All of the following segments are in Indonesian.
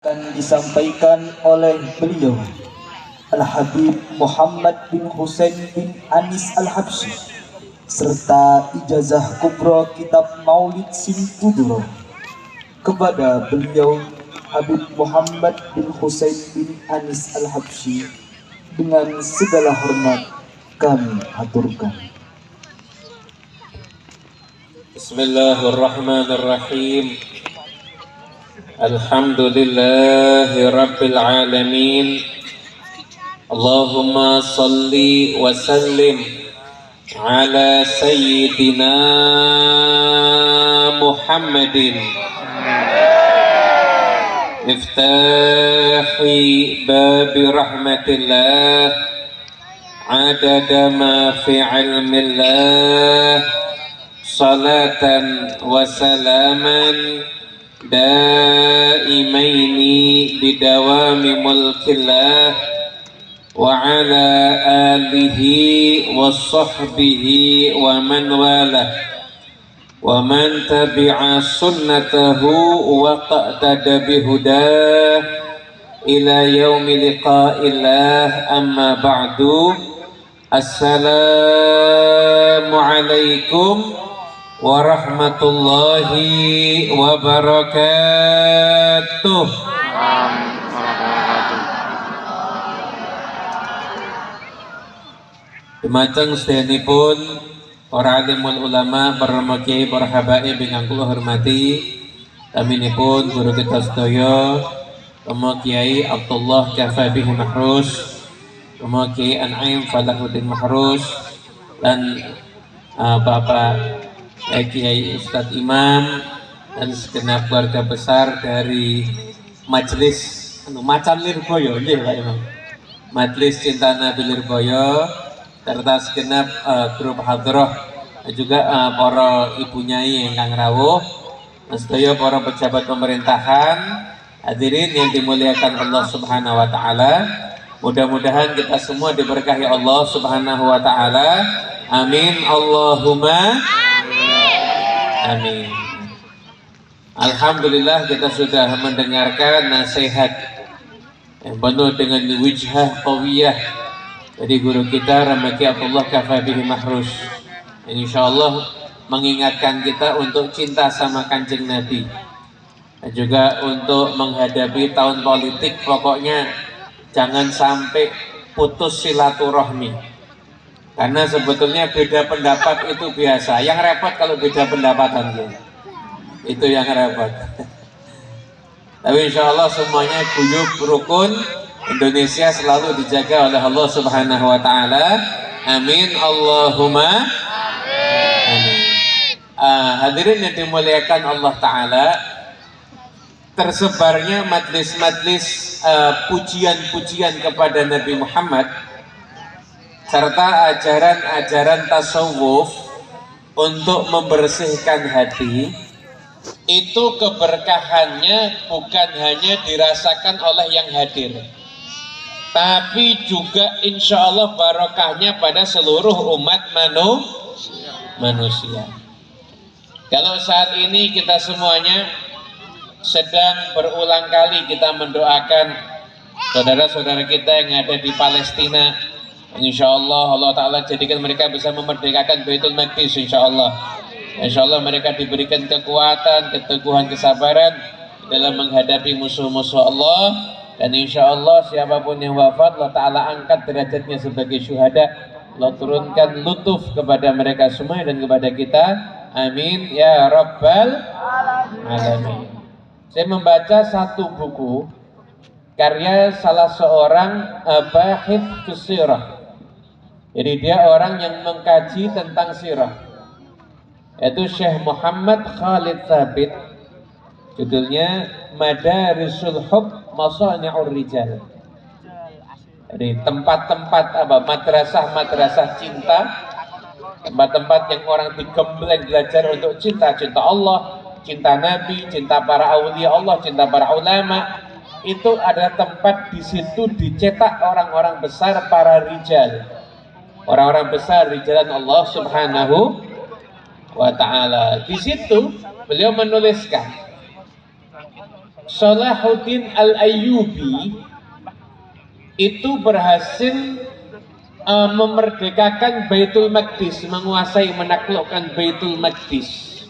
akan disampaikan oleh beliau Al-Habib Muhammad bin Husain bin Anis Al-Habsyi serta ijazah kubro kitab Maulid Simtuduro. Kepada beliau Habib Muhammad bin Husain bin Anis Al-Habsyi dengan segala hormat kami aturkan. Bismillahirrahmanirrahim. Alhamdulillahi Rabbil Alamin. Allahumma salli wa sallim ala Sayyidina Muhammadin Miftahi babi rahmatillah adada ma fi ilmillah salatan wa salaman daimaini bidawami mulkillah wa ala alihi wa sahbihi wa man walah wa man tabi'a sunnatahu wa qa'tada bihudah ila yaumi liqa'illah. Amma ba'du. Assalamu alaikum warahmatullahi wabarakatuh. Dumateng sedayanipun para alimul ulama, para kiai, para habaib ingkang kula hormati, taminipun guru kita sedaya, Romo Kiai Abdullah Kafabi Mahrus, Romo Kiai An'aim Falahuddin Mahrus, dan Bapak Kiai Ustadz Imam dan segenap keluarga besar dari Majelis Macan Lirboyo, Majelis Cinta Nabi Lirboyo, serta segenap grup hadroh, juga para ibu nyai ingkang rawuh, sedaya para pejabat pemerintahan, hadirin yang dimuliakan Allah Subhanahu wa taala. Mudah-mudahan kita semua diberkahi Allah Subhanahu wa taala. Amin Allahumma amin. Alhamdulillah, kita sudah mendengarkan nasihat yang penuh dengan wijhah qawiyah dari guru kita Ramaki Abdullah Kafabi Mahrus, yang insyaallah mengingatkan kita untuk cinta sama Kanjeng Nabi dan juga untuk menghadapi tahun politik. Pokoknya jangan sampai putus silaturahmi, karena sebetulnya beda pendapat itu biasa. Yang repot kalau beda pendapatan itu yang repot. Tapi insya Allah semuanya guyub rukun, Indonesia selalu dijaga oleh Allah Subhanahu wa taala. Amin Allahumma amin. Hadirin yang dimuliakan Allah taala, tersebarnya majlis-majlis pujian-pujian kepada Nabi Muhammad serta ajaran-ajaran tasawuf untuk membersihkan hati, itu keberkahannya bukan hanya dirasakan oleh yang hadir, tapi juga insya Allah barokahnya pada seluruh umat manusia. Kalau saat ini kita semuanya sedang berulang kali kita mendoakan saudara-saudara kita yang ada di Palestina, insya Allah Allah Ta'ala jadikan mereka bisa memerdekakan Baitul Maqdis. Insya Allah mereka diberikan kekuatan, keteguhan, kesabaran dalam menghadapi musuh-musuh Allah. Dan insya Allah siapapun yang wafat, Allah Ta'ala angkat derajatnya sebagai syuhada. Allah turunkan lutuf kepada mereka semua dan kepada kita. Amin ya Rabbal Alamin. Saya membaca satu buku karya salah seorang bahith sirah. Jadi dia orang yang mengkaji tentang sirah, yaitu Syekh Muhammad Khalid Thabit. Judulnya Madarisul Hub Masani'ur Rijal. Jadi tempat-tempat madrasah-madrasah cinta, tempat-tempat yang orang digembleng belajar untuk cinta Allah, cinta Nabi, cinta para aulia Allah, cinta para ulama. Itu adalah tempat di situ dicetak orang-orang besar, para rijal, orang-orang besar di jalan Allah Subhanahu wa ta'ala. Di situ beliau menuliskan Salahuddin Al-Ayyubi itu berhasil memerdekakan Baitul Maqdis, menguasai, menaklukkan Baitul Maqdis.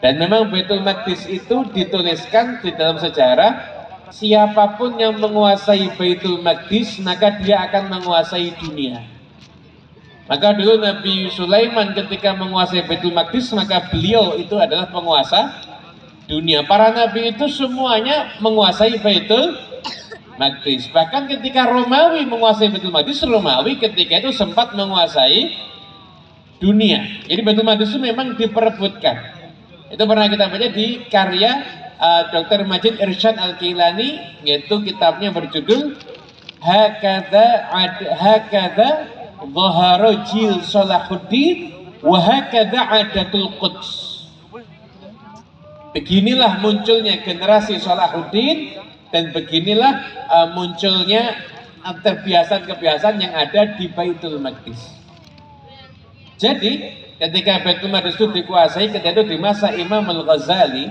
Dan memang Baitul Maqdis itu dituliskan di dalam sejarah, siapapun yang menguasai Baitul Maqdis maka dia akan menguasai dunia. Maka dulu Nabi Sulaiman ketika menguasai Baitul Maqdis maka beliau itu adalah penguasa dunia. Para nabi itu semuanya menguasai Baitul Maqdis. Bahkan ketika Romawi menguasai Baitul Maqdis, Romawi ketika itu sempat menguasai dunia. Jadi Baitul Maqdis itu memang diperebutkan. Itu pernah kita baca di karya Dr. Majid Irsyad Al-Kilani, yaitu kitabnya berjudul Hakadha Dhahara Jil Salahuddin wa Hakadha Adatul Quds. Beginilah munculnya generasi Salahuddin dan beginilah munculnya kebiasaan-kebiasaan yang ada di Baitul Maqdis. Jadi ketika Baitul Maqdis itu dikuasai ketika itu di masa Imam Al-Ghazali,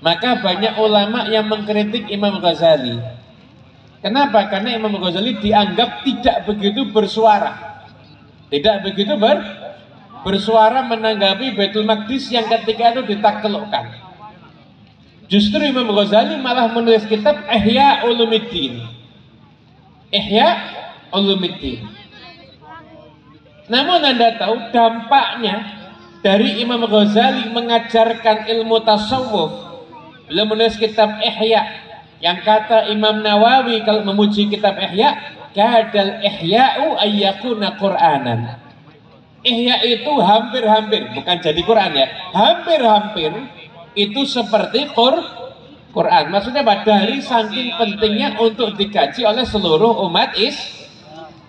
maka banyak ulama yang mengkritik Imam Ghazali. Kenapa? Karena Imam Ghazali dianggap tidak begitu bersuara, tidak begitu bersuara menanggapi Baitul Maqdis yang ketika itu ditaklukkan. Justru Imam Ghazali malah menulis kitab Ihya Ulumuddin. Ihya Ulumuddin. Namun Anda tahu dampaknya dari Imam Ghazali mengajarkan ilmu tasawuf. Beliau menulis kitab Ihya, yang kata Imam Nawawi kalau memuji kitab Ihya, kadal ihya'u ayyakuna Qur'anan. Ihya itu hampir-hampir, bukan jadi Quran ya, hampir-hampir itu seperti Quran. Maksudnya dari saking pentingnya untuk dikaji oleh seluruh umat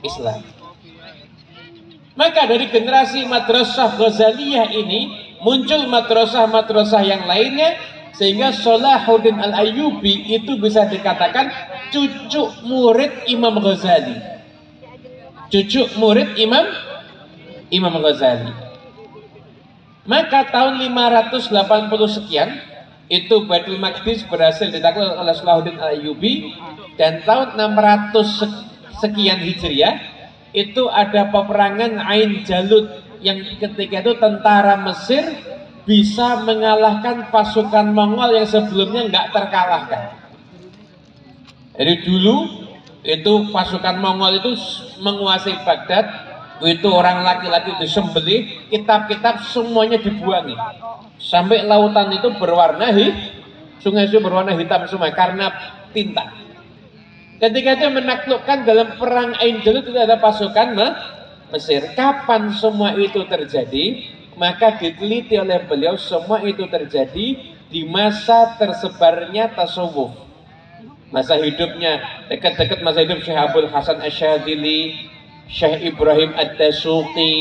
Islam. Maka dari generasi madrasah Ghazaliyah ini muncul madrasah-madrasah yang lainnya, sehingga Salahuddin Al-Ayyubi itu bisa dikatakan cucu murid Imam Ghazali. Cucu murid Imam Ghazali. Maka tahun 580 sekian itu Baitul Maqdis berhasil ditakluk oleh Salahuddin Al-Ayyubi, dan tahun 600 sekian Hijriah itu ada peperangan Ain Jalut yang ketika itu tentara Mesir bisa mengalahkan pasukan Mongol yang sebelumnya nggak terkalahkan. Jadi dulu itu pasukan Mongol itu menguasai Baghdad, itu orang laki-laki disembelih, kitab-kitab semuanya dibuangi, sampai lautan itu berwarna sungai itu berwarna hitam semua karena tinta. Ketika dia menaklukkan dalam perang Ain Jalut itu ada pasukan Mesir. Kapan semua itu terjadi? Maka diteliti oleh beliau, semua itu terjadi di masa tersebarnya tasawuf. Masa hidupnya, dekat-dekat masa hidup Syekh Abdul Hasan Asyadzili, Syekh Ibrahim Ad-Dasuqi,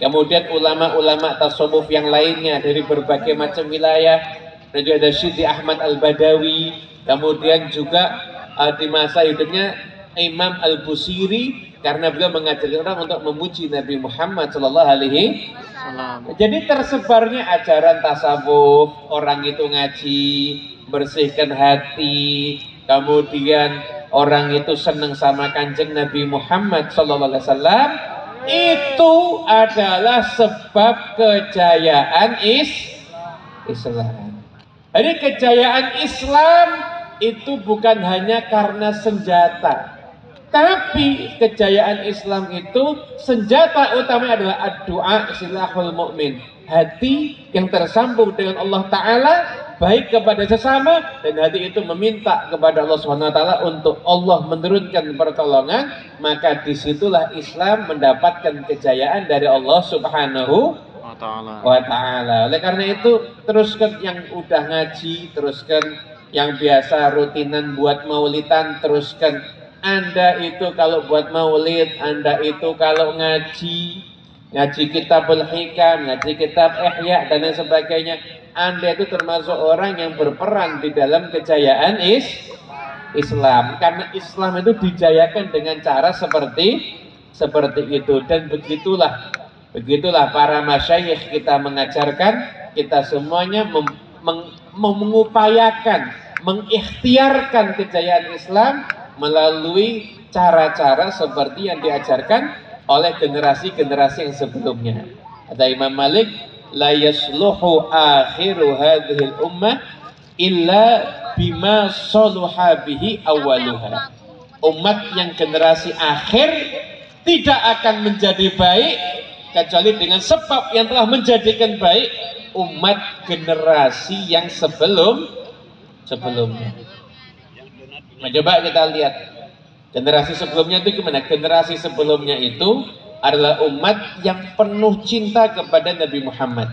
kemudian ulama-ulama tasawuf yang lainnya dari berbagai macam wilayah, dan juga ada Syidi Ahmad Al-Badawi, kemudian juga di masa hidupnya Imam Al-Busiri, karena beliau mengajarkan orang untuk memuji Nabi Muhammad SAW. Jadi tersebarnya ajaran tasawuf, orang itu ngaji, bersihkan hati, kemudian orang itu senang sama kanjeng Nabi Muhammad SAW. Itu adalah sebab kejayaan Islam. Jadi kejayaan Islam itu bukan hanya karena senjata, tapi kejayaan Islam itu senjata utamanya adalah ad-du'a silahul mu'min, hati yang tersambung dengan Allah Ta'ala, baik kepada sesama, dan hati itu meminta kepada Allah Subhanahu Wa Ta'ala untuk Allah menurunkan pertolongan. Maka disitulah Islam mendapatkan kejayaan dari Allah Subhanahu Wa Ta'ala. Oleh karena itu, teruskan yang udah ngaji, teruskan yang biasa rutinan buat maulidan, teruskan. Anda itu kalau buat maulid, Anda itu kalau ngaji kitabul hikam, ngaji kitab Ihya dan lain sebagainya, Anda itu termasuk orang yang berperan di dalam kejayaan Islam. Karena Islam itu dijayakan dengan cara seperti itu. Dan begitulah para masyayikh kita mengajarkan, kita semuanya mengupayakan mengikhtiarkan kejayaan Islam melalui cara-cara seperti yang diajarkan oleh generasi-generasi yang sebelumnya. Kata Imam Malik, la yasluhu akhiru hadhil ummah illa bima saluha bihi awaluha. Umat yang generasi akhir tidak akan menjadi baik kecuali dengan sebab yang telah menjadikan baik umat generasi yang sebelumnya. Nah, coba kita lihat generasi sebelumnya itu gimana? Generasi sebelumnya itu adalah umat yang penuh cinta kepada Nabi Muhammad.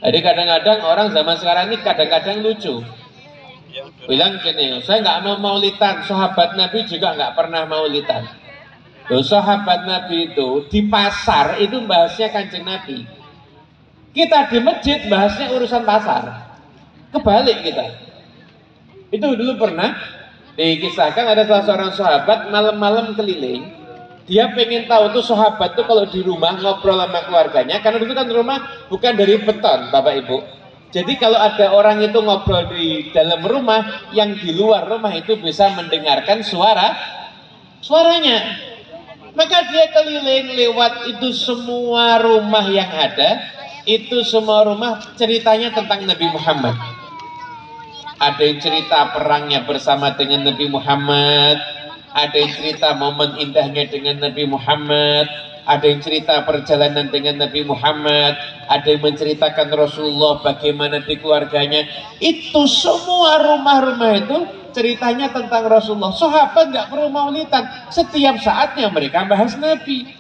Jadi kadang-kadang orang zaman sekarang ini kadang-kadang lucu. Bilang gini, saya nggak mau maulidan, sahabat Nabi juga nggak pernah maulidan. Loh, sahabat Nabi itu di pasar itu bahasnya Kanjeng Nabi. Kita di masjid bahasnya urusan pasar. Kebalik kita. Itu dulu pernah dikisahkan ada salah seorang sahabat malam-malam keliling. Dia pengen tahu tuh sahabat tuh kalau di rumah ngobrol sama keluarganya, karena dulu kan rumah bukan dari beton, Bapak Ibu. Jadi kalau ada orang itu ngobrol di dalam rumah, yang di luar rumah itu bisa mendengarkan suaranya. Maka dia keliling lewat itu semua rumah yang ada, itu semua rumah ceritanya tentang Nabi Muhammad. Ada yang cerita perangnya bersama dengan Nabi Muhammad, ada yang cerita momen indahnya dengan Nabi Muhammad, ada yang cerita perjalanan dengan Nabi Muhammad, ada yang menceritakan Rasulullah bagaimana di keluarganya. Itu semua rumah-rumah itu ceritanya tentang Rasulullah. Sahabat nggak perlu maulidan, setiap saatnya mereka bahas Nabi.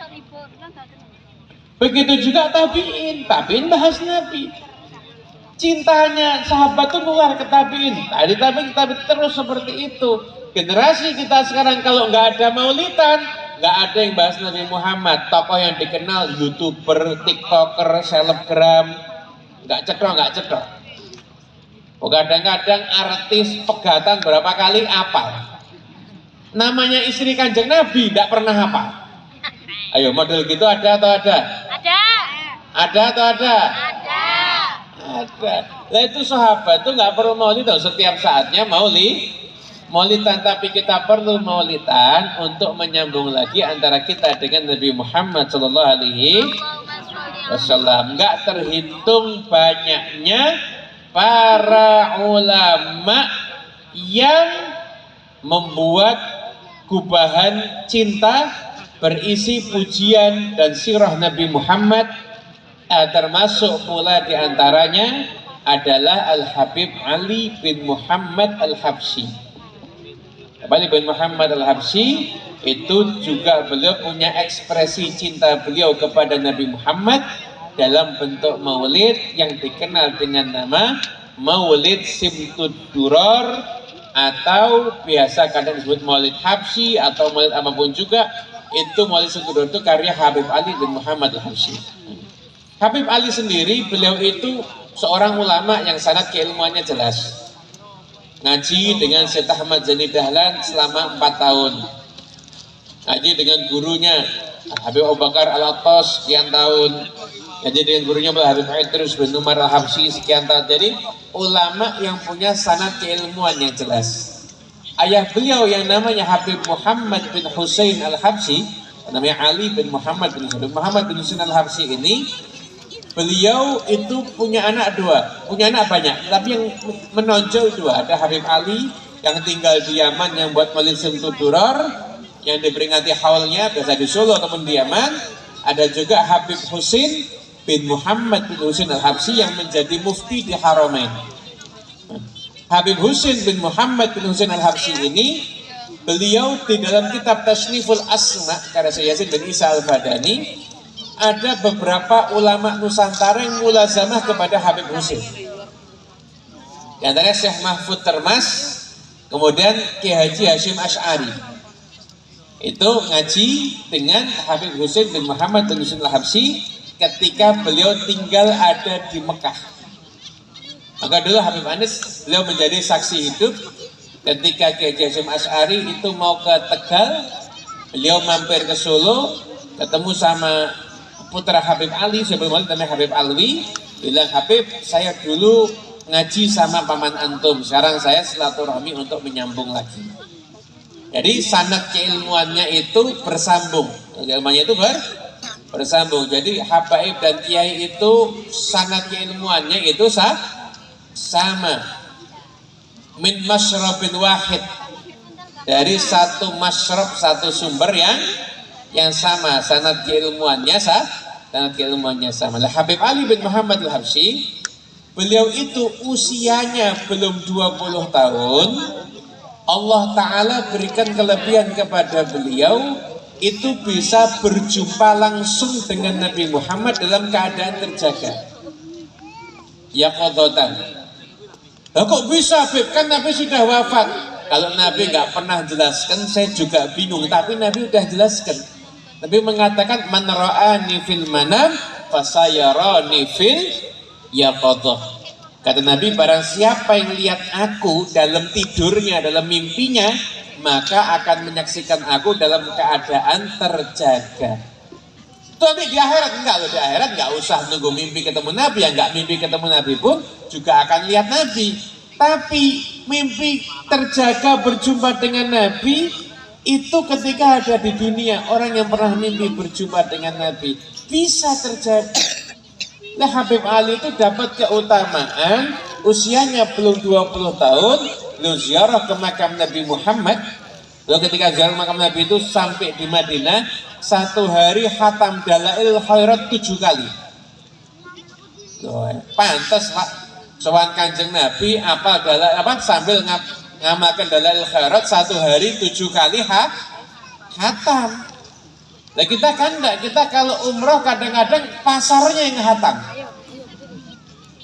Begitu juga tabiin bahas Nabi. Cintanya sahabat itu keluar ke tabiin, tabiin terus seperti itu. Generasi kita sekarang kalau nggak ada maulidan, nggak ada yang bahas Nabi Muhammad. Tokoh yang dikenal, YouTuber, TikToker, selebgram, nggak cetok. Kadang-kadang artis pegatan berapa kali apal. Namanya istri Kanjeng Nabi nggak pernah hafal. Ayo model gitu ada atau ada? Ada atau ada? Ada. Nah itu sahabat tuh nggak perlu maulidan, setiap saatnya maulidan, tapi kita perlu maulidan untuk menyambung lagi antara kita dengan Nabi Muhammad Sallallahu Alaihi Wasallam. Nggak terhitung banyaknya para ulama yang membuat gubahan cinta berisi pujian dan sirah Nabi Muhammad, termasuk pula diantaranya adalah Al-Habib Ali bin Muhammad Al-Habsyi. Ali bin Muhammad Al-Habsyi itu juga beliau punya ekspresi cinta beliau kepada Nabi Muhammad dalam bentuk maulid yang dikenal dengan nama Maulid Simtud Duror, atau biasa kadang disebut Maulid Habsyi atau maulid apapun juga. Itu Maulid Simtud Duror itu karya Habib Ali bin Muhammad Al-Habsyi. Habib Ali sendiri, beliau itu seorang ulama yang sangat keilmuannya jelas. Ngaji dengan Syekh Ahmad Zani Dahlan selama 4 tahun. Ngaji dengan gurunya Habib Abu Bakar Al-Attas sekian tahun. Ngaji dengan gurunya Habib Idrus bin Umar Al-Habsyi sekian tahun. Jadi ulama yang punya sanad keilmuan yang jelas. Ayah beliau yang namanya Habib Muhammad bin Husain Al-Habsyi, namanya Ali bin Muhammad bin Husain Al-Habsyi ini, beliau itu punya anak 2, punya anak banyak, tapi yang menonjol 2. Ada Habib Ali yang tinggal di Yaman yang buat Maulid Simtud Duror, yang diperingati haulnya biasa di Solo ataupun di Yaman. Ada juga Habib Husain bin Muhammad bin Husain Al-Habsyi yang menjadi mufti di Haramain. Habib Husain bin Muhammad bin Husain Al-Habsyi ini, beliau di dalam kitab Tasniful Asma karya Syekh Yasin bin Isa Al-Badani, ada beberapa ulama Nusantara yang mulazamah kepada Habib Husain. Di antaranya Syekh Mahfud Termas, kemudian Kiai Haji Hashim Asy'ari. Itu ngaji dengan Habib Husain bin Muhammad bin Husain Al-Habsyi ketika beliau tinggal ada di Mekah. Maka dulu Habib Anis, beliau menjadi saksi hidup ketika Kiai Haji Hashim Asy'ari itu mau ke Tegal. Beliau mampir ke Solo, ketemu sama putra Habib Ali, sebelum namanya Habib Alwi, bilang, Habib, saya dulu ngaji sama paman antum. Sekarang saya silaturahmi untuk menyambung lagi. Jadi sanad keilmuannya itu bersambung. Keilmuannya itu bersambung. Jadi habaib dan kiai itu sanad keilmuannya itu sama. Min masyrabin wahid. Dari satu masyrab, satu sumber yang sama. Sanad keilmuannya sama. Habib Ali bin Muhammad Al-Habsyi, beliau itu usianya belum 20 tahun. Allah Ta'ala berikan kelebihan kepada beliau, itu bisa berjumpa langsung dengan Nabi Muhammad dalam keadaan terjaga. Ya qadhatan. Lah kok bisa, Beb? Kan Nabi sudah wafat. Kalau Nabi nggak pernah jelaskan, saya juga bingung. Tapi Nabi udah jelaskan. Nabi mengatakan, man ra'ani fil manam fasayarani fil yaqadhah. Kata Nabi, barang siapa yang lihat aku dalam tidurnya, dalam mimpinya, maka akan menyaksikan aku dalam keadaan terjaga. Itu nanti di akhirat, enggak loh, di akhirat enggak usah nunggu mimpi ketemu Nabi, yang enggak mimpi ketemu Nabi pun juga akan lihat Nabi. Tapi mimpi terjaga berjumpa dengan Nabi itu ketika ada di dunia. Orang yang pernah mimpi berjumpa dengan Nabi bisa terjadi. Nah, Habib Ali itu dapat keutamaan, usianya belum 20 tahun, beliau ziarah ke makam Nabi Muhammad. Lalu ketika ziarah makam Nabi itu sampai di Madinah, satu hari khatam Dalail Khairat 7 kali. Pantas Pak, sowan Kanjeng Nabi sambil ngamalkan Dalail Khairat satu hari 7 kali khatam. Nah kita kan enggak, kita kalau umroh kadang-kadang pasarnya yang hatam.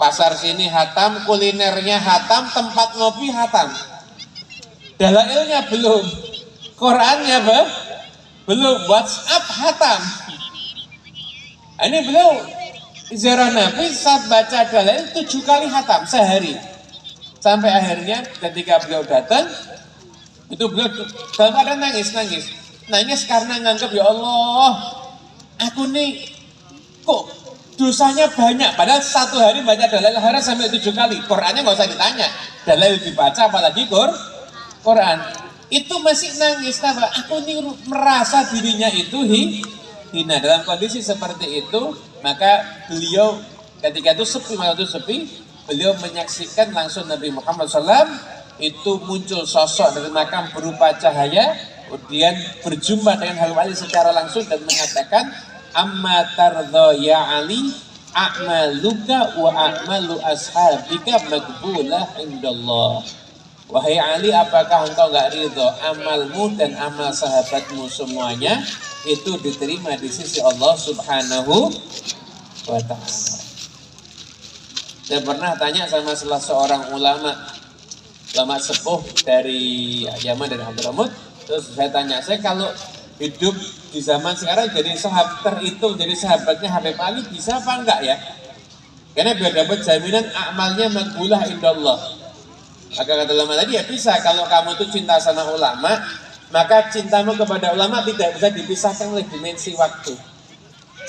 Pasar sini hatam, kulinernya hatam, tempat ngopi hatam. Dalailnya belum, Qurannya belum, WhatsApp hatam. Ini beliau ziarah Nabi saat baca dalail 7 kali hatam sehari. Sampai akhirnya ketika beliau datang, itu beliau dalam keadaan nangis karena nganggap, ya Allah, aku nih kok dosanya banyak. Padahal satu hari baca dalail khairat sampai 7 kali. Qurannya nggak usah ditanya, dalail dibaca apalagi Quran. Itu masih nangis, kenapa? Aku nih merasa dirinya itu hina. Dalam kondisi seperti itu, maka beliau ketika itu sepi, beliau menyaksikan langsung Nabi Muhammad SAW. Itu muncul sosok dari makam berupa cahaya, kemudian berjumpa dengan Habib Ali secara langsung dan mengatakan, amma tardha ya Ali a'maluka wa a'malu ashabika maqbulah indallah. Wahai Ali, apakah engkau enggak ridho amalmu dan amal sahabatmu semuanya itu diterima di sisi Allah Subhanahu wa ta'ala. Saya pernah tanya sama salah seorang ulama sepuh dari Yaman, dari Hadramaut. Terus saya tanya, saya kalau hidup di zaman sekarang jadi terhitung jadi sahabatnya Habib Ali bisa apa enggak ya? Karena biar dapat jaminan amalnya maqbulah indallah. Maka kata ulama tadi, ya bisa. Kalau kamu tuh cinta sama ulama, maka cintamu kepada ulama tidak bisa dipisahkan oleh dimensi waktu.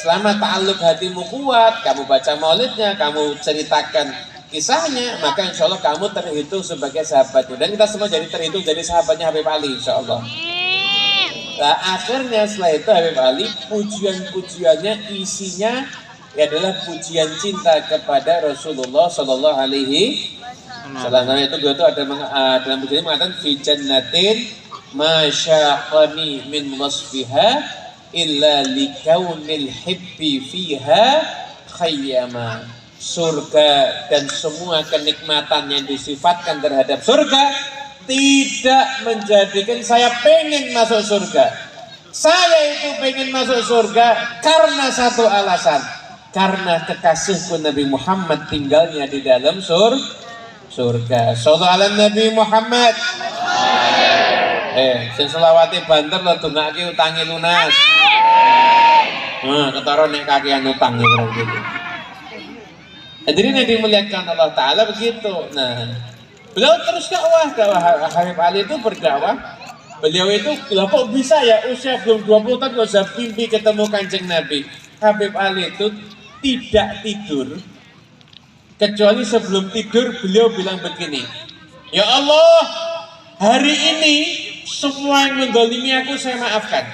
Selama ta'alluq hatimu kuat, kamu baca maulidnya, kamu ceritakan kisahnya, maka insya Allah kamu terhitung sebagai sahabatnya. Dan kita semua jadi terhitung jadi sahabatnya Habib Ali, insya Allah. Nah akhirnya setelah itu Habib Ali, pujian-pujiannya isinya adalah pujian cinta kepada Rasulullah Sallallahu Alaihi Wasallam. Itu ada dalam pujian mengatakan fi jannatin masyaqani min wasfiha illa likaunil hibbi fiha khayyama. Surga dan semua kenikmatan yang disifatkan terhadap surga tidak menjadikan saya pengen masuk surga. Saya itu pengen masuk surga karena satu alasan, karena kekasihku Nabi Muhammad tinggalnya di dalam surga. Shallallahu ala Nabi Muhammad. Sing selawati banter lo dongake utangi lunas. Ketara nek kakean utang gitu. Hadirin yang dimuliakan Allah Ta'ala begitu. Nah, beliau terus dakwah. Habib Ali itu berdakwah. Beliau itu, kok bisa ya usia belum 20 tahun kok bisa mimpi ketemu Kanjeng Nabi. Habib Ali itu tidak tidur Kecuali sebelum tidur beliau bilang begini, ya Allah, hari ini semua yang mendolimi aku saya maafkan.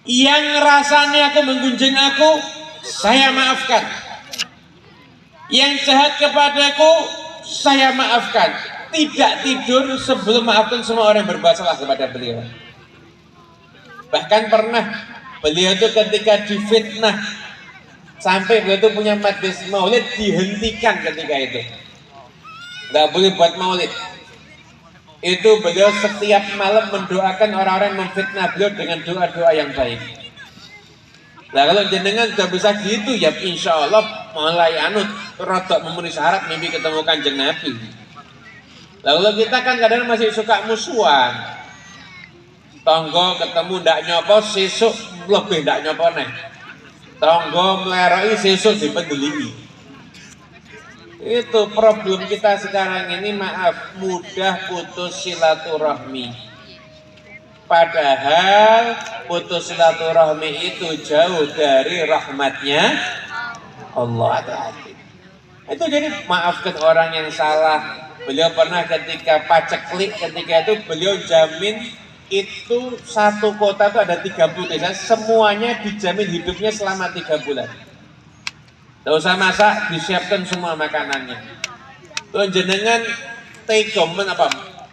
Yang rasanya aku menggunjing aku, saya maafkan. Yang jahat kepadaku, saya maafkan. Tidak tidur sebelum maafkan semua orang yang berbuat salah kepada beliau. Bahkan pernah beliau itu ketika difitnah, sampai beliau itu punya majlis maulid dihentikan ketika itu. Nggak boleh buat maulid. Itu beliau setiap malam mendoakan orang-orang yang memfitnah beliau dengan doa-doa yang baik. Nah kalau jenengan sudah bisa gitu ya insya Allah mulai rodok memenuhi syarat mimpi ketemu Kanjeng Nabi. Nah kalau kita kan kadang masih suka musuhan. Tonggo ketemu ndak nyopo, sesuk lebih ndak nyopo neh. Tonggo meleroi, sesuk dipendeli. Itu problem kita sekarang ini, maaf, mudah putus silaturahmi. Padahal putus silaturahmi itu jauh dari rahmatnya Allah. Hati-hati. Itu jadi maafkan orang yang salah. Beliau pernah ketika paceklik, ketika itu beliau jamin itu satu kota itu ada 30 desa, semuanya dijamin hidupnya selama 3 bulan. Tidak usah masak, disiapkan semua makanannya. Tuh jenengan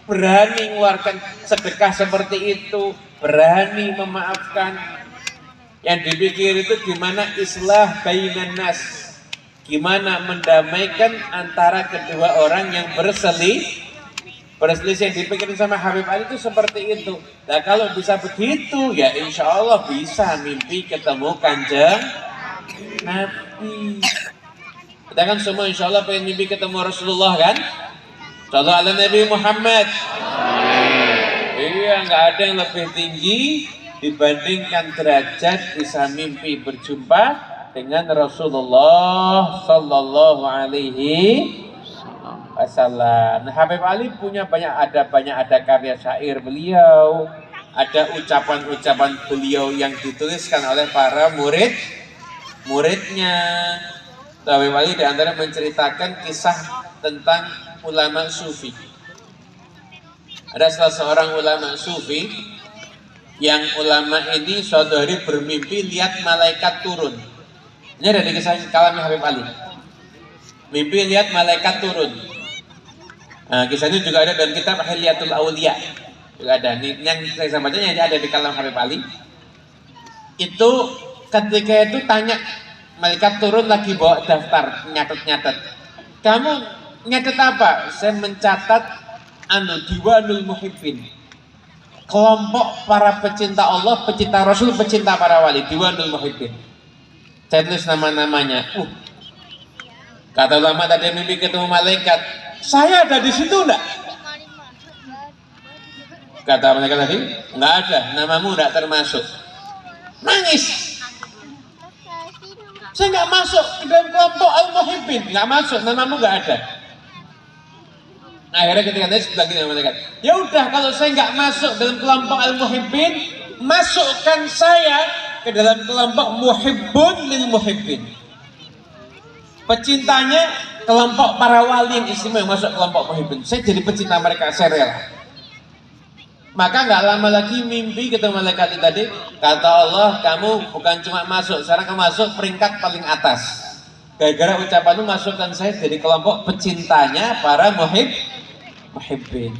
berani mengeluarkan sedekah seperti itu, berani memaafkan. Yang dipikir itu gimana islah bainan nas, gimana mendamaikan antara kedua orang yang berselisih. Yang dipikirin sama Habib Ali itu seperti itu. Nah kalau bisa begitu ya insya Allah bisa mimpi ketemu Kanjeng Nabi. Kita kan semua insya Allah pengen mimpi ketemu Rasulullah kan? Sallallahu ala Nabi Muhammad. Iya, nggak ada yang lebih tinggi dibandingkan derajat bisa mimpi berjumpa dengan Rasulullah Sallallahu alaihi wasallam. Nah, Habib Ali punya banyak ada karya syair beliau, ada ucapan-ucapan beliau yang dituliskan oleh para muridnya. Habib Ali diantara menceritakan kisah tentang ulama sufi. Ada salah seorang ulama sufi yang ulama ini suatu hari bermimpi lihat malaikat turun. Ini ada di kisah kalamnya Habib Ali. Mimpi lihat malaikat turun. Nah, kisah ini juga ada dalam kitab Hilyatul Auliya. Juga ada. Yang saya sampaikan yang ada di kalam Habib Ali. Itu ketika itu tanya, malaikat turun lagi bawa daftar, nyatet. Kamu nyatet apa? Saya mencatat Diwanul Muhibbin. Kelompok para pecinta Allah, pecinta Rasul, pecinta para wali, Diwanul Muhibbin. Saya tulis nama-namanya. Kata ulama tadi mimpi ketemu malaikat, saya ada di situ enggak? Kata malaikat tadi, enggak ada, namamu enggak termasuk. Nangis. Saya enggak masuk ke dalam kelompok Al-Muhibbin, enggak masuk, namamu enggak ada. Akhirnya ketika dia bilang gini sama malaikat, ya udah kalau saya enggak masuk dalam kelompok Al-Muhibbin, masukkan saya ke dalam kelompok Muhibbun lil Muhibbin. Pecintanya kelompok para wali yang istimewa masuk kelompok Muhibbin. Saya jadi pecinta mereka, saya rela. Maka nggak lama lagi mimpi ketemu malaikat tadi. Kata Allah, kamu bukan cuma masuk, sekarang kamu masuk peringkat paling atas. Gara-gara ucapanmu masukkan saya jadi kelompok pecintanya para muhibbin.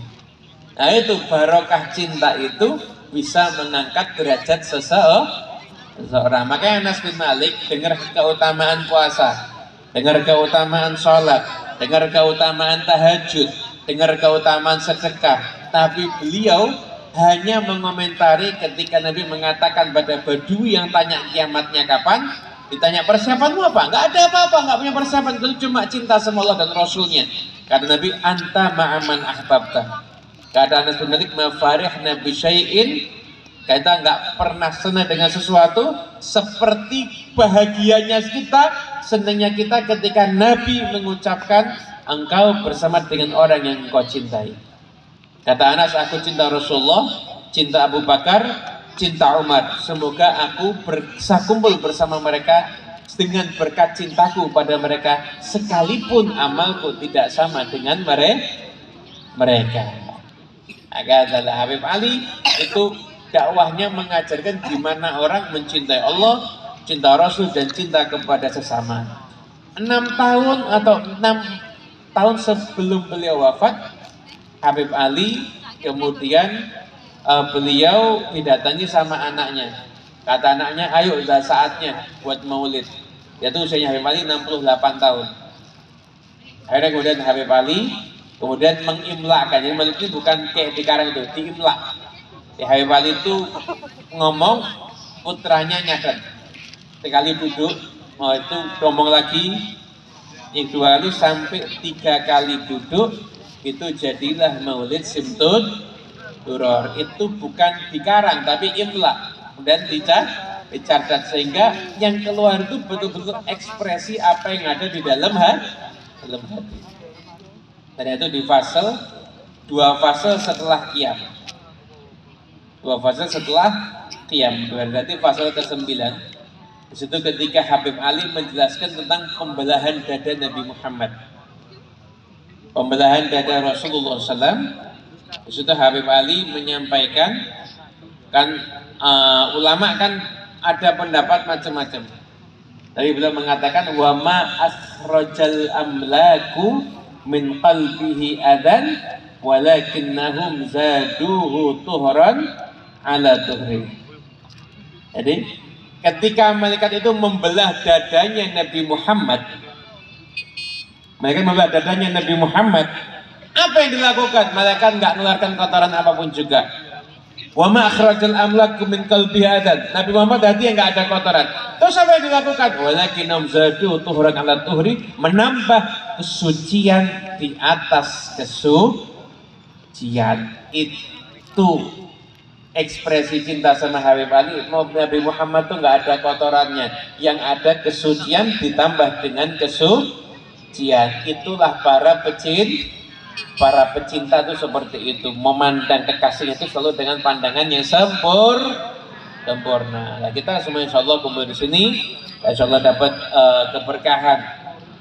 Nah itu barokah cinta itu bisa mengangkat derajat seseorang. Makanya Anas bin Malik dengar keutamaan puasa, dengar keutamaan sholat, dengar keutamaan tahajud, dengar keutamaan sedekah. Tapi beliau hanya mengomentari ketika Nabi mengatakan pada Badui yang tanya kiamatnya kapan, ditanya persiapanmu apa? Enggak ada apa-apa, enggak punya persiapan, itu cuma cinta sama Allah dan Rasulnya. Kata Nabi, anta ma'aman ahbabta. Kata Anas bin Malik, mafarih Nabi syai'in, kita enggak pernah senang dengan sesuatu seperti bahagianya kita, senangnya kita ketika Nabi mengucapkan engkau bersama dengan orang yang engkau cintai. Kata Anas, aku cinta Rasulullah, cinta Abu Bakar, cinta Umar. Semoga aku bisa kumpul bersama mereka dengan berkat cintaku pada mereka, sekalipun amalku tidak sama dengan mereka. Agar Habib Ali itu dakwahnya mengajarkan gimana orang mencintai Allah, cinta Rasul, dan cinta kepada sesama. 6 tahun atau 6 tahun sebelum beliau wafat, Habib Ali kemudian beliau didatangi sama anaknya. Kata anaknya, ayo udah saatnya buat maulid. Yaitu usianya Habib Ali 68 tahun. Akhirnya kemudian Habib Ali kemudian mengimlakkan. Jadi maulid itu bukan kayak dikarang itu, diimlak. Habib Ali itu ngomong, putranya nyatet. Sekali duduk, itu ngomong lagi, yang 2 kali sampai 3 kali duduk, itu jadilah maulid Simtud Duror. Itu bukan dikarang tapi imlak dan dicatat, sehingga yang keluar itu betul-betul ekspresi apa yang ada di dalam hati. Dan itu di fase 2 fase setelah qiyam. 2 fase setelah qiyam, berarti fase ke-9. Di situ ketika Habib Ali menjelaskan tentang pembelahan dada Nabi Muhammad, pembelahan dada Rasulullah SAW. Di situ Habib Ali menyampaikan, kan ulama kan ada pendapat macam-macam. Tadi beliau mengatakan wa ma akhrajal amlaku min qalbihi adan walakinnahum zaduhu tuhran ala tuhri. Jadi ketika malaikat itu membelah dadanya Nabi Muhammad, apa yang dilakukan? Malaikat nggak mengeluarkan kotoran apapun juga. Wa ma akhrajal amlaku min qalbihi adan. Nabi Muhammad hati yang nggak ada kotoran. Terus apa yang dilakukan? Walakinnahum zaduhu tuhran ala tuhri, menambah kesucian di atas kesucian. Itu ekspresi cinta sama Habib Ali. Nabi Muhammad tuh nggak ada kotorannya, yang ada kesucian ditambah dengan kesucian. Itulah para pecinta itu seperti itu, memandang kekasihnya itu selalu dengan pandangan yang sempurna. Nah, kita semua insya Allah kumpul di sini, insya Allah dapat keberkahan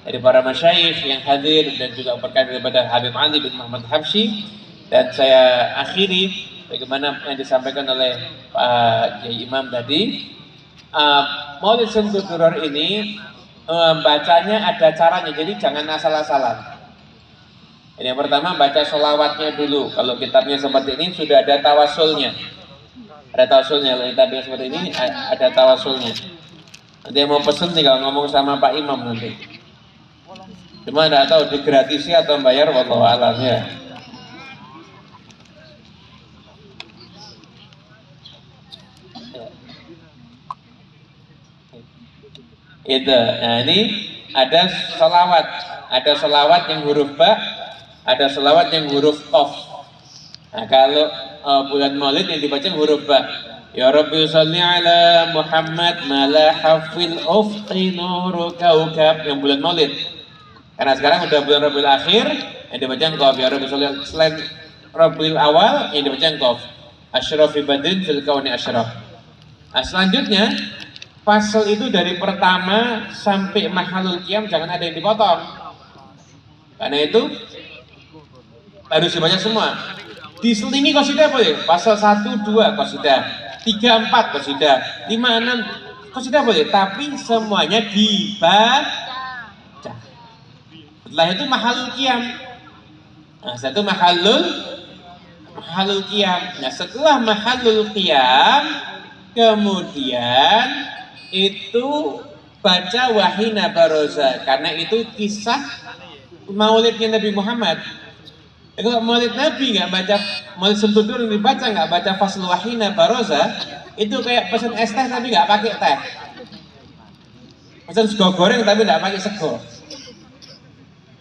dari para masyayikh yang hadir dan juga berkah daripada Habib Ali bin Muhammad Habsyi. Dan saya akhiri bagaimana yang disampaikan oleh Pak Kiai Imam tadi. Maulid Simtud Duror ini bacanya ada caranya, jadi jangan asal-asalan. Ini yang pertama, baca sholawatnya dulu. Kalau kitabnya seperti ini sudah ada tawasulnya. Ada tawasulnya, kalau kitabnya seperti ini ada tawasulnya. Nanti yang mau pesen tinggal ngomong sama Pak Imam nanti. Cuma tidak tahu digratisi atau bayar, wallahu a'lam ya. Itu. Nah ini ada sholawat yang huruf ba, ada sholawat yang huruf qaf. Nah kalau bulan Maulid yang dibaca huruf ba. Ya Rabbi sholli ala Muhammad malaha fil ufqi nuru kaukab, yang bulan Maulid. Karena sekarang udah bulan Rabiul Akhir, yang dibaca qaf. Ya Rabbi sholli selain Rabiul Awal yang dibaca qaf. Asyrafi badrin fil kauni asyraf. Nah selanjutnya fasal itu dari pertama sampai mahalul qiyam jangan ada yang dipotong. Karena itu harus dibaca semua. Diselingi qasidah boleh. Pasal 1, 2 qasidah, 3, 4 qasidah, 5, 6 qasidah boleh. Tapi semuanya dibaca. Setelah itu mahalul qiyam. Nah, setelah itu mahalul qiyam. Nah, setelah mahalul qiyam kemudian itu baca wahina baroza, karena itu kisah maulidnya Nabi Muhammad. Kalau maulid Nabi nggak baca, maulid Simtud Duror dibaca nggak baca fasl wahina baroza, itu kayak pesen es teh tapi nggak pakai teh, pesen sego goreng tapi nggak pakai sego.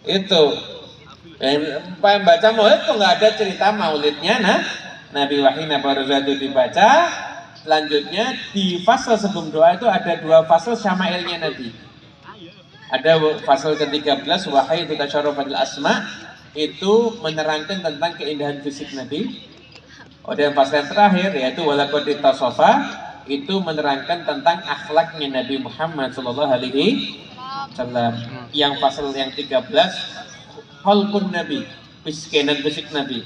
Itu yang baca maulid tuh nggak ada cerita maulidnya. Nah, Nabi wahina baroza itu dibaca. Selanjutnya di fase sebelum doa itu ada 2 fase syama'ilnya Nabi. Ada fase ke-13 wahai itu tasyarrufatil asma, itu menerangkan tentang keindahan fisik Nabi. Dan fase yang terakhir yaitu walaqad tasofa itu menerangkan tentang akhlaknya Nabi Muhammad Sallallahu Alaihi Wasallam. Yang pasal yang 13 khulqun Nabi, fisik Nabi.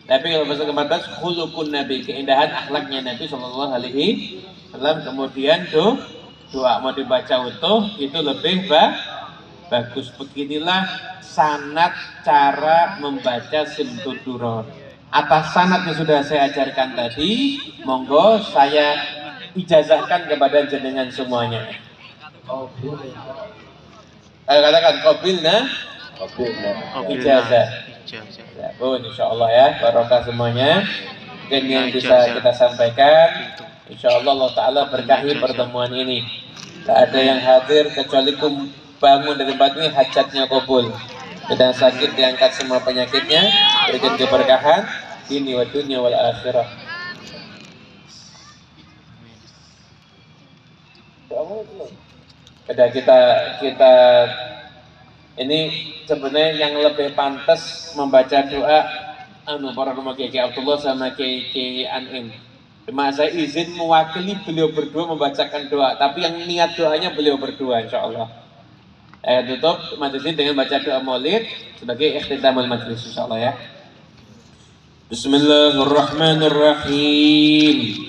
Tapi kalau pasal ke-14 khuluqun Nabi, keindahan akhlaknya Nabi Sallallahu Alaihi Wasallam. Kemudian doa mau dibaca utuh itu lebih bagus. Beginilah sanad cara membaca Simtuduron. Atas sanad yang sudah saya ajarkan tadi, monggo saya ijazahkan kepada jenengan semuanya. Ayo katakan qabilna ijazah. Ya, insyaallah ya, barokah semuanya. Mungkin yang bisa kita sampaikan, insyaallah Allah Ta'ala berkahi pertemuan ini. Tak ada yang hadir kecuali bangun dari tempat ini hajatnya kabul. Sedang sakit diangkat semua penyakitnya, berikan keberkahan dini wa dunya wal akhirah. Pada kita ini sebenarnya yang lebih pantas membaca doa para rumah Kiai Abdullah sama Kiai Anim. Cuma saya izin mewakili beliau berdua membacakan doa, tapi yang niat doanya beliau berdua insyaallah. Tutup majlis ini dengan baca doa Maulid sebagai ikhtitamul majlis insyaallah ya. Bismillahirrahmanirrahim.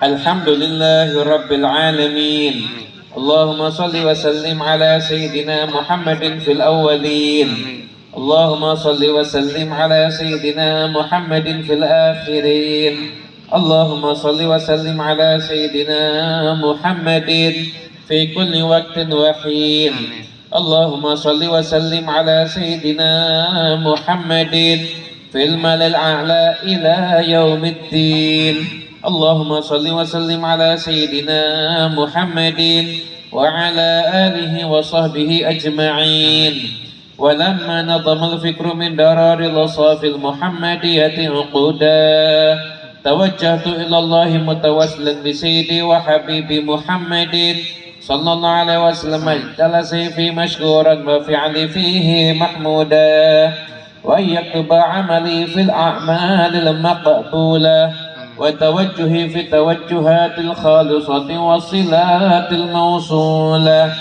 Alhamdulillahirabbil alamin. Allahumma shalli wa sallim ala sayyidina Muhammadin fil awwalin. Allahumma shalli wa sallim ala sayyidina Muhammadin fil akhirin. Allahumma shalli wa sallim ala sayyidina Muhammadin fi kulli waqtin wa hin. Allahumma salli wa sallim ala sayyidina Muhammadin fil malal a'la ila yaumiddin. Allahumma salli wa sallim ala sayyidina Muhammadin wa ala alihi wa sahbihi ajma'in. Walamma nadama al-fikru min darari al-asafil Muhammadiyati uquda, tawajjahtu ila Allah mutawassilan bi sayyidi wa habibi Muhammadin sallallahu alaihi wasallam jalasa fi mashkuran wa fi'li fihi mahmuda wa yaktuba amali fil a'mal al maqbula wa tawajjuhi fi tawajjuhatil khalisati wasilatil mawsula.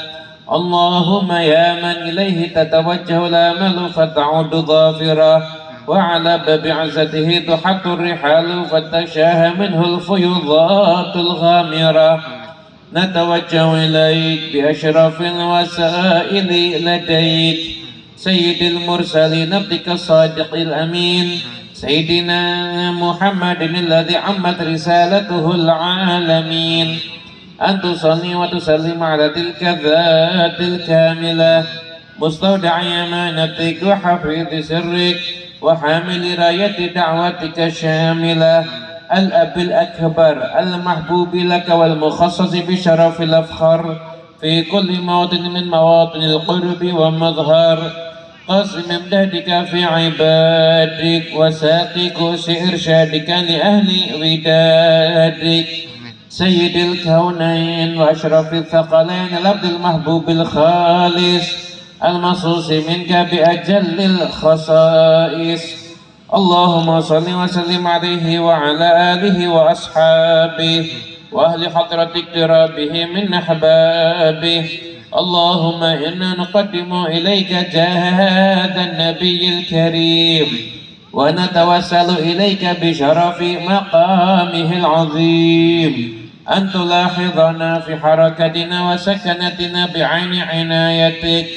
Allahumma ya man ilaihi tatawajjahu al-amalu fata'udu dhafira wa ala babi 'azatihi tuhattu rihalu fatashaha minhu al-fuyudhatul ghamira. نتوجه إليك بأشرف الوسائل لديك سيد المرسلين عبدك الصادق الأمين سيدنا محمد الذي عمت رسالته العالمين أن تصلي وتسلم على تلك الذات الكاملة مستودع أمانتك وحفيظ سرك وحامل راية دعوتك الشاملة الأب الأكبر المحبوب لك والمخصص بشرف الأفخر في كل موطن من مواطن القرب والمظهر. قسم امدادك في عبادك وساقك إرشادك لأهل ودادك سيد الكونين وأشرف الثقلين العبد المحبوب الخالص المصوص منك بأجل الخصائص. اللهم صل وسلم عليه وعلى آله وأصحابه وأهل حضرة اقترابه من أحبابه. اللهم إنا نقدم إليك جاه هذا النبي الكريم ونتوسل إليك بشرف مقامه العظيم أن تلاحظنا في حركتنا وسكنتنا بعين عنايتك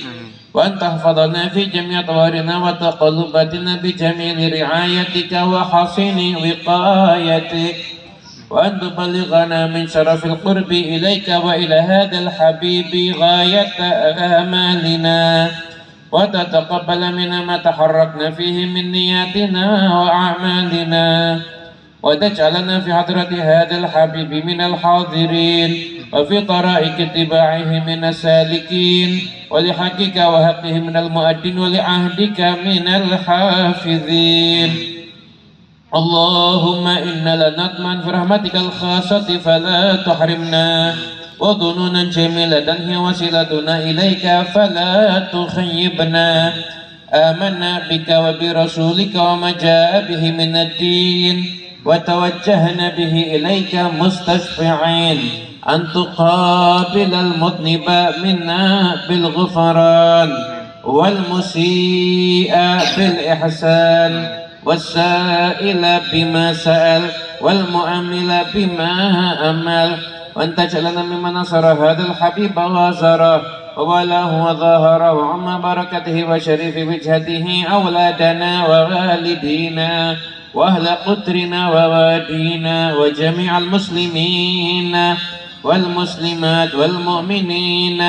وأن تحفظنا في جميع طوارنا وتقلباتنا بجميل رعايتك وحصين وقايتك وأن تبلغنا من شرف القرب إليك وإلى هذا الحبيب غاية آمالنا وتتقبل منا ما تحركنا فيه من نياتنا وأعمالنا وتجعلنا في حضرة هذا الحبيب من الحاضرين وفي طرائق اتباعه من السالكين ولحقك وحقه من المؤدين ولعهدك من الحافظين. اللهم إنا لنطمع في رحمتك الخاصة فلا تحرمنا وظنونا جميلة هي وسيلتنا إليك فلا تخيبنا. آمنا بك وبرسولك وما جاء به من الدين وتوجهنا به إليك مستشفعين أن تقابل المذنب منا بالغفران والمسيء بالإحسان والسائل بما سأل والمؤمل بما أمل، وأن تجعلنا ممن نصر هذا الحبيب وزاره وولاه وظاهره عما بركته وشريف وجهته أولادنا ووالدينا وأهل قطرنا ووادينا وجميع المسلمين والمسلمات والمؤمنين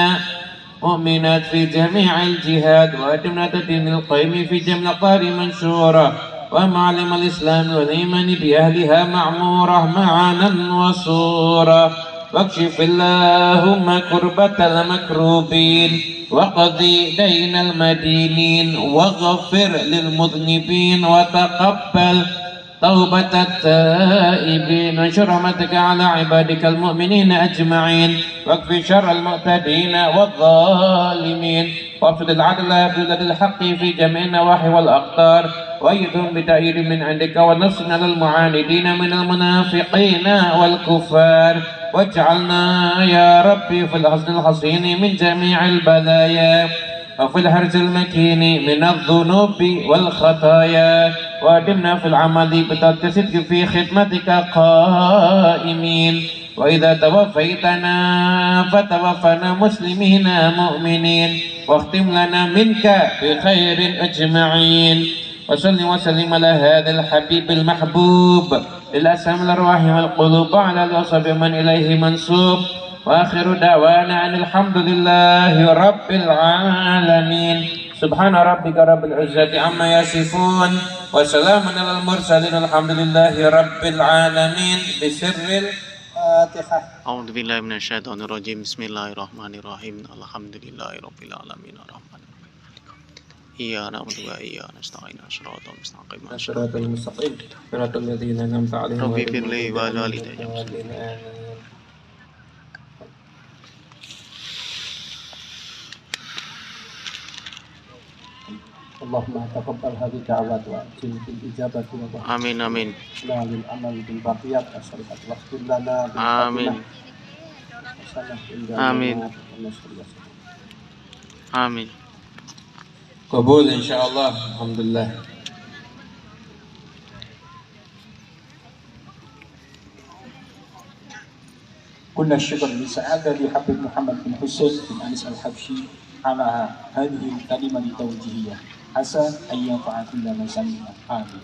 مؤمنات في جميع الجهاد، وأدمنا الدين القيم في جميع الأقطار منشورة، ومعلم الإسلام والإيمان بأهلها معمورة معانا وصورة، واكشف اللهم كربة المكروبين وقضي دين المدينين واغفر للمذنبين وتقبل توبة التائبين، وانشر رحمتك على عبادك المؤمنين أجمعين، واكفي شر المعتدين والظالمين، وابسط العدل بلد الحق في جميع النواحي والأقطار، وأيدهم بتأييد من عندك ونصر على المعاندين من المنافقين والكفار، واجعلنا يا ربي في الحصن الحصين من جميع البلايا وفي الحرز المكين من الذنوب والخطايا، وأدمنا في العمل بترك صدق في خدمتك قائمين، وإذا توفيتنا فتوفنا مسلمين مؤمنين، واختم لنا منك بخير أجمعين، وصل وسلم على هذا الحبيب المحبوب للأسهم الأرواح والقلوب وعلى الوصف من إليه منسوب، وآخر دعوانا أن الحمد لله رب العالمين. سبحان ربك رب العزة عما يصفون وسلام على المرسلين الحمد لله رب العالمين. بسر الفاتحة. أعوذ بالله من الشيطان الرجيم. بسم الله الرحمن الرحيم. الحمد لله رب العالمين الرحمن الرحيم إياك نعبد وإياك نستعين صراط المستقيم صراط المستقيم صراط الذين أنعمت عليهم رب اغفر لي ولوالدي. اللهم تقبل هذه الدعوات وأجل بالإجابة آمين آمين لا للعمل بالباقيات الصالحات واغفر لنا آمين آمين آمين. قبول إن شاء الله. الحمد لله. كنا الشكر لسعادة حبيب محمد بن حسين بن أنيس الحبشي على هذه الكلمة التوجيهية. Asa ayyanfa'atillah masamina. Amin.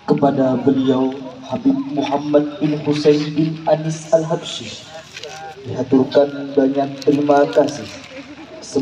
Kepada beliau Habib Muhammad bin Husain bin Anis Al-Habsyi dihaturkan banyak terima kasih